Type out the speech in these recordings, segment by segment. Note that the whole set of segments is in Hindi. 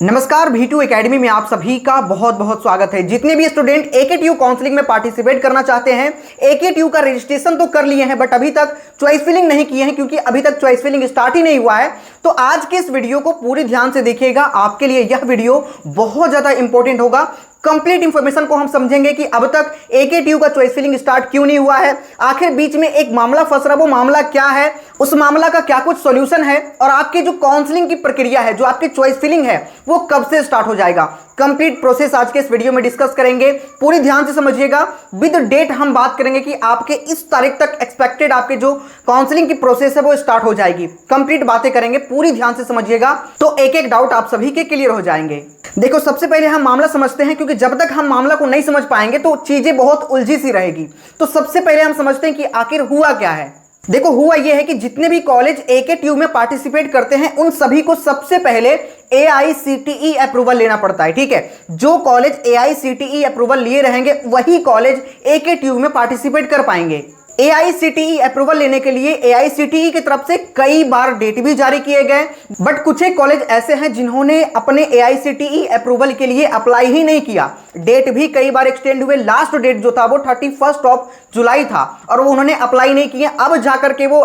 नमस्कार, V2 एकेडमी में आप सभी का बहुत बहुत स्वागत है। जितने भी स्टूडेंट AKTU काउंसलिंग में पार्टिसिपेट करना चाहते हैं, AKTU का रजिस्ट्रेशन तो कर लिए हैं बट अभी तक चॉइस फिलिंग नहीं किए हैं क्योंकि अभी तक चॉइस फिलिंग स्टार्ट ही नहीं हुआ है। तो आज के इस वीडियो को पूरी ध्यान से देखिएगा, आपके लिए यह वीडियो बहुत ज्यादा इंपॉर्टेंट होगा। कंप्लीट इंफॉर्मेशन को हम समझेंगे कि अब तक AKTU का चॉइस फिलिंग स्टार्ट क्यों नहीं हुआ है, आखिर बीच में एक मामला फंस रहा, वो मामला क्या है, उस मामला का क्या कुछ सॉल्यूशन है और आपकी जो काउंसलिंग की प्रक्रिया है, जो आपकी चॉइस फिलिंग है, वो कब से स्टार्ट हो जाएगा। कंप्लीट प्रोसेस आज के इस वीडियो में डिस्कस करेंगे, पूरी ध्यान से समझिएगा। विद डेट हम बात करेंगे कि आपके इस तारीख तक एक्सपेक्टेड आपके जो काउंसलिंग की प्रोसेस है वो स्टार्ट हो जाएगी। कंप्लीट बातें करेंगे, पूरी ध्यान से समझिएगा तो एक एक डाउट आप सभी के क्लियर हो जाएंगे। देखो, सबसे पहले हम मामला समझते हैं क्योंकि जब तक हम मामला को नहीं समझ पाएंगे तो चीजें बहुत उलझी सी रहेगी। तो सबसे पहले हम समझते हैं कि आखिर हुआ क्या है। देखो, हुआ यह है कि जितने भी कॉलेज AKTU में पार्टिसिपेट करते हैं उन सभी को सबसे पहले AICTE अप्रूवल लेना पड़ता है। ठीक है, जो कॉलेज AICTE अप्रूवल लिए रहेंगे वही कॉलेज AKTU में पार्टिसिपेट कर पाएंगे। AICTE अप्रूवल लेने के लिए AICTE की तरफ से कई बार डेट भी जारी किए गए, बट कुछ एक कॉलेज ऐसे हैं जिन्होंने अपने AICTE अप्रूवल के लिए अप्लाई ही नहीं किया। डेट भी कई बार एक्सटेंड हुए, लास्ट डेट जो था वो 31 जुलाई था और वो उन्होंने अप्लाई नहीं किए। अब जाकर के वो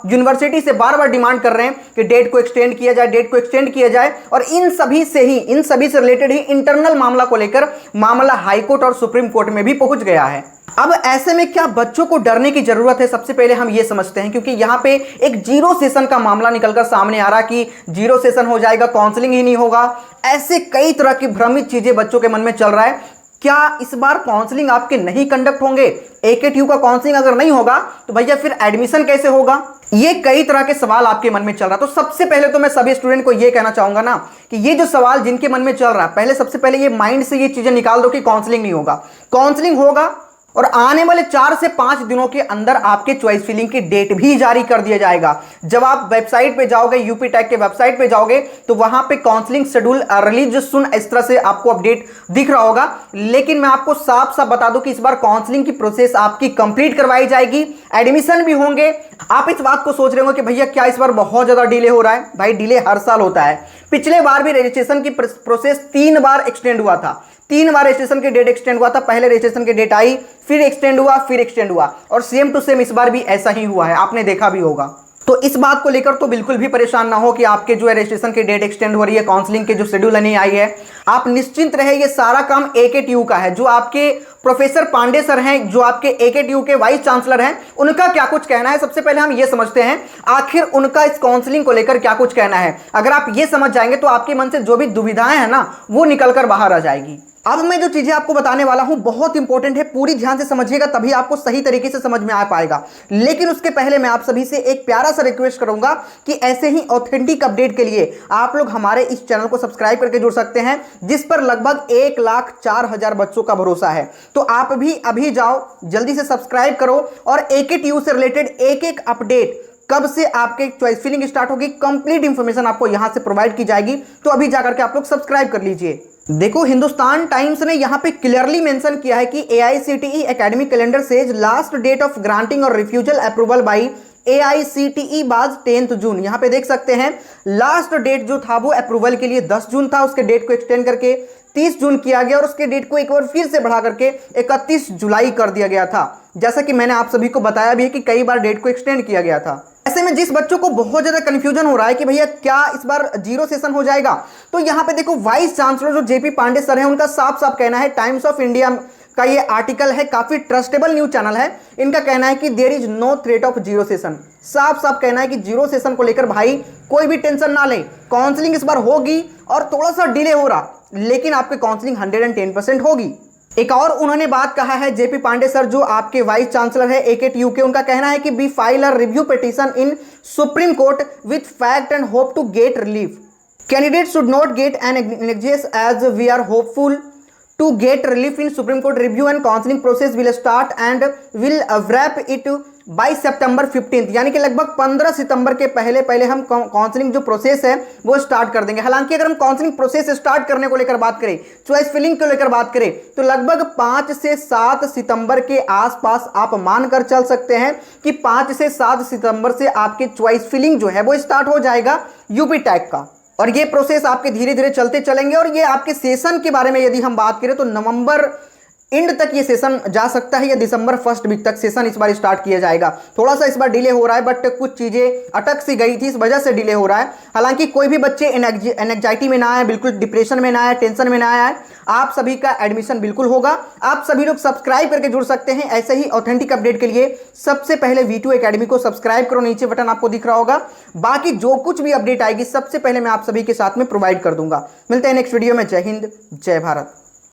यूनिवर्सिटी से बार बार डिमांड कर रहे हैं कि डेट को एक्सटेंड किया जाए, डेट को एक्सटेंड किया जाए। और इन सभी से रिलेटेड ही इंटरनल मामला को लेकर मामला हाईकोर्ट और सुप्रीम कोर्ट में भी पहुंच गया है। अब ऐसे में क्या बच्चों को डरने की जरूरत है, सबसे पहले हम ये समझते हैं, क्योंकि यहां पे एक जीरो सेशन का मामला निकलकर सामने आ रहा कि जीरो सेशन हो जाएगा, काउंसलिंग ही नहीं होगा। ऐसे कई तरह की भ्रमित चीजें बच्चों के मन में चल रहा है। क्या इस बार काउंसलिंग आपके नहीं कंडक्ट होंगे? AKTU का काउंसलिंग अगर नहीं होगा तो भैया फिर एडमिशन कैसे होगा? ये कई तरह के सवाल आपके मन में चल रहा है। तो सबसे पहले तो मैं सभी स्टूडेंट को ये कहना चाहूंगा ना कि ये जो सवाल जिनके मन में चल रहा है, पहले सबसे पहले ये माइंड से ये चीजें निकाल दो कि काउंसलिंग नहीं होगा। काउंसलिंग होगा और आने वाले 4 से 5 दिनों के अंदर आपके चॉइस फिलिंग की डेट भी जारी कर दिया जाएगा। जब आप वेबसाइट पे जाओगे, यूपी टैग के वेबसाइट पे जाओगे तो वहां पे काउंसलिंग शेड्यूल रिलीज सुन इस तरह से आपको अपडेट दिख रहा होगा। लेकिन मैं आपको साफ साफ बता दूं कि इस बार काउंसलिंग की प्रोसेस आपकी कंप्लीट करवाई जाएगी, एडमिशन भी होंगे। आप इस बात को सोच रहे हो कि भैया क्या इस बार बहुत ज्यादा डिले हो रहा है? भाई, डिले हर साल होता है। पिछले बार भी रजिस्ट्रेशन की प्रोसेस 3 बार एक्सटेंड हुआ था। 3 बार रजिस्ट्रेशन की डेट एक्सटेंड हुआ था। पहले रजिस्ट्रेशन की डेट आई, फिर एक्सटेंड हुआ, फिर एक्सटेंड हुआ और सेम टू सेम इस बार भी ऐसा ही हुआ है, आपने देखा भी होगा। तो इस बात को लेकर तो बिल्कुल भी परेशान ना हो कि आपके जो है रजिस्ट्रेशन की डेट एक्सटेंड हो रही है, काउंसलिंग के जो शेड्यूल नहीं आई है। आप निश्चिंत रहे, ये सारा काम AKTU का है। जो आपके प्रोफेसर पांडे सर हैं, जो आपके AKTU के वाइस चांसलर हैं, उनका क्या कुछ कहना है, सबसे पहले हम ये समझते हैं आखिर उनका इस काउंसलिंग को लेकर क्या कुछ कहना है। अगर आप ये समझ जाएंगे तो आपके मन से जो भी दुविधाएं हैं ना, वो निकलकर बाहर आ जाएगी। अब मैं जो चीजें आपको बताने वाला हूं बहुत इंपॉर्टेंट है, पूरी ध्यान से समझिएगा, तभी आपको सही तरीके से समझ में आ पाएगा। लेकिन उसके पहले मैं आप सभी से एक प्यारा सा रिक्वेस्ट करूंगा कि ऐसे ही ऑथेंटिक अपडेट के लिए आप लोग हमारे इस चैनल को सब्सक्राइब करके जुड़ सकते हैं, जिस पर लगभग 1,04,000 बच्चों का भरोसा है। तो आप भी अभी जाओ, जल्दी से सब्सक्राइब करो और AKTU से रिलेटेड एक एक अपडेट, कब से आपके चॉइस फिलिंग स्टार्ट होगी, कंप्लीट इंफॉर्मेशन आपको यहां से प्रोवाइड की जाएगी। तो अभी जाकर के आप लोग सब्सक्राइब कर लीजिए। देखो, हिंदुस्तान टाइम्स ने यहां पे क्लियरली मेंशन किया है कि AICTE academic calendar says last date of granting और refusal approval by AICTE was 10 June. यहां पे देख सकते हैं लास्ट डेट जो था वो अप्रूवल के लिए 10 जून था, उसके डेट को एक्सटेंड करके 30 जून किया गया और उसके डेट को एक बार फिर से बढ़ा करके 31 जुलाई कर दिया गया था। जैसा कि मैंने आप सभी को बताया भी है कि कई बार डेट को एक्सटेंड किया गया था। ऐसे में जिस बच्चों को बहुत ज्यादा कंफ्यूजन हो रहा है कि भैया क्या इस बार जीरो सेशन हो जाएगा, तो यहां पे देखो वाइस चांसलर जो JP पांडे सर हैं, उनका साफ साफ कहना है, टाइम्स ऑफ इंडिया का ये आर्टिकल है, काफी ट्रस्टेबल न्यूज चैनल है, इनका कहना है कि there is no threat of zero session. साफ साफ कहना है कि जीरो सेशन को लेकर भाई कोई भी टेंशन ना लें, काउंसलिंग इस बार होगी और थोड़ा सा डिले हो रहा, लेकिन आपकी काउंसलिंग 110% होगी। एक और उन्होंने बात कहा है JP पांडे सर, जो आपके वाइस चांसलर है AKTU के, उनका कहना है कि be file a review petition in supreme court with fact and hope to get relief. Candidate should not get an excess as we are hopeful to get relief in Supreme Court review and counseling process will start and will wrap it by September 15th। यानी कि लगभग 15 सितंबर के पहले पहले हम काउंसलिंग जो प्रोसेस है वो स्टार्ट कर देंगे। हालांकि अगर हम काउंसलिंग प्रोसेस स्टार्ट करने को लेकर बात करें, चॉइस फिलिंग को लेकर बात करें, तो लगभग 5 से 7 सितंबर के आसपास आप मानकर चल सकते हैं कि 5 से 7 सितंबर से आपके चॉइस फिलिंग जो है वो स्टार्ट हो जाएगा यूपी टैग का। और ये प्रोसेस आपके धीरे धीरे चलते चलेंगे। और ये आपके सेशन के बारे में यदि हम बात करें तो नवंबर एंड तक ये सेशन जा सकता है या दिसंबर फर्स्ट वीक तक सेशन इस बार स्टार्ट किया जाएगा। थोड़ा सा इस बार डिले हो रहा है, बट कुछ चीजें अटक सी गई थी, इस वजह से डिले हो रहा है। हालांकि कोई भी बच्चे एंग्जाइटी में ना आए, बिल्कुल डिप्रेशन में ना आए, टेंशन में ना आए, आप सभी का एडमिशन बिल्कुल होगा। आप सभी लोग सब्सक्राइब करके जुड़ सकते हैं ऐसे ही ऑथेंटिक अपडेट के लिए। सबसे पहले V2 एकेडमी को सब्सक्राइब करो, नीचे बटन आपको दिख रहा होगा। बाकी जो कुछ भी अपडेट आएगी सबसे पहले मैं आप सभी के साथ में प्रोवाइड कर दूंगा। मिलते हैं नेक्स्ट वीडियो में। जय हिंद, जय भारत।